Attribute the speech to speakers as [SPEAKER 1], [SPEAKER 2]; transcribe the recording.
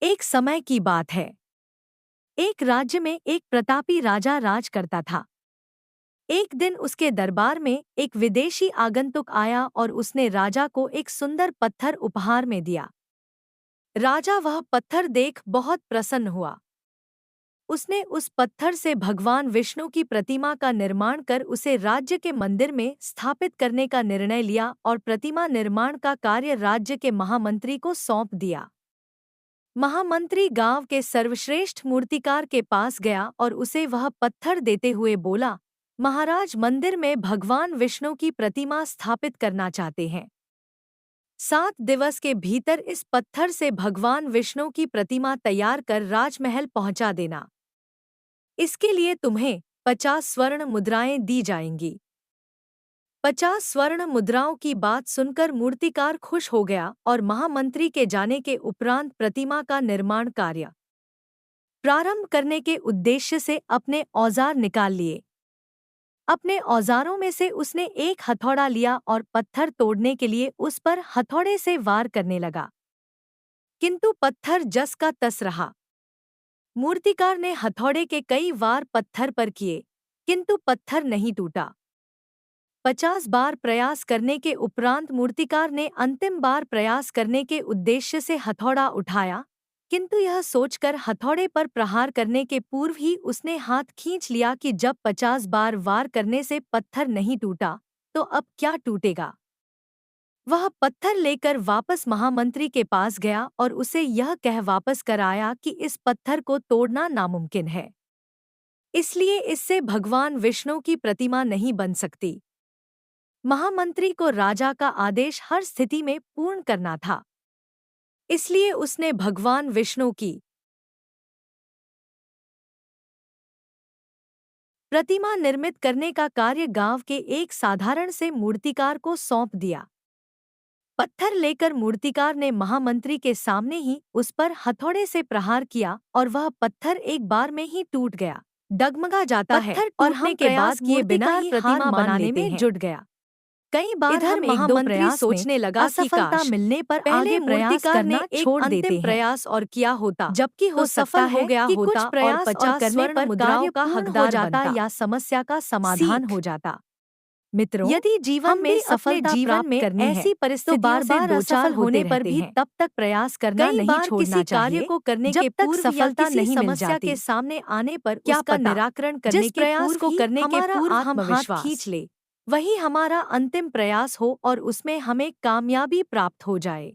[SPEAKER 1] एक समय की बात है। एक राज्य में एक प्रतापी राजा राज करता था। एक दिन उसके दरबार में एक विदेशी आगंतुक आया और उसने राजा को एक सुंदर पत्थर उपहार में दिया। राजा वह पत्थर देख बहुत प्रसन्न हुआ। उसने उस पत्थर से भगवान विष्णु की प्रतिमा का निर्माण कर उसे राज्य के मंदिर में स्थापित करने का निर्णय लिया और प्रतिमा निर्माण का कार्य राज्य के महामंत्री को सौंप दिया। महामंत्री गांव के सर्वश्रेष्ठ मूर्तिकार के पास गया और उसे वह पत्थर देते हुए बोला, महाराज, मंदिर में भगवान विष्णु की प्रतिमा स्थापित करना चाहते हैं। 7 दिवस के भीतर इस पत्थर से भगवान विष्णु की प्रतिमा तैयार कर राजमहल पहुंचा देना। इसके लिए तुम्हें 50 स्वर्ण मुद्राएं दी जाएंगी। 50 स्वर्ण मुद्राओं की बात सुनकर मूर्तिकार खुश हो गया और महामंत्री के जाने के उपरांत प्रतिमा का निर्माण कार्य प्रारंभ करने के उद्देश्य से अपने औजार निकाल लिए। अपने औजारों में से उसने एक हथौड़ा लिया और पत्थर तोड़ने के लिए उस पर हथौड़े से वार करने लगा, किंतु पत्थर जस का तस रहा। मूर्तिकार ने हथौड़े के कई वार पत्थर पर किए, किंतु पत्थर नहीं टूटा। 50 बार प्रयास करने के उपरांत मूर्तिकार ने अंतिम बार प्रयास करने के उद्देश्य से हथौड़ा उठाया, किंतु यह सोचकर हथौड़े पर प्रहार करने के पूर्व ही उसने हाथ खींच लिया कि जब 50 बार वार करने से पत्थर नहीं टूटा तो अब क्या टूटेगा। वह पत्थर लेकर वापस महामंत्री के पास गया और उसे यह कह वापस कर आया कि इस पत्थर को तोड़ना नामुमकिन है, इसलिए इससे भगवान विष्णु की प्रतिमा नहीं बन सकती। महामंत्री को राजा का आदेश हर स्थिति में पूर्ण करना था, इसलिए उसने भगवान विष्णु की प्रतिमा निर्मित करने का कार्य गांव के एक साधारण से मूर्तिकार को सौंप दिया। पत्थर लेकर मूर्तिकार ने महामंत्री के सामने ही उस पर हथौड़े से प्रहार किया और वह पत्थर एक बार में ही टूट गया, डगमगा जाता है और हम के बाद किए बिना ही प्रतिमा बनाने में जुट गया। कई बार इधर महामंत्री सोचने लगा कि काश मिलने पर आगे प्रयास करना छोड़ देते हैं प्रयास और किया होता, जबकि हो सफल हो गया होता और 50 करने पर मुद्राओं का हकदार हो जाता या समस्या का समाधान हो जाता। मित्रों, यदि जीवन में सफलता प्राप्त करनी है, ऐसी परिस्थितियों से दो-चार होने पर भी तब तक प्रयास करना नहीं छोड़ना चाहिए। कार्य को करने के पूर्व सफलता नहीं मिल जाती, समस्या के सामने आने पर उसका निराकरण करने के प्रयास को करने के पूर्व हम हाथ खींच ले, वही हमारा अंतिम प्रयास हो और उसमें हमें कामयाबी प्राप्त हो जाए।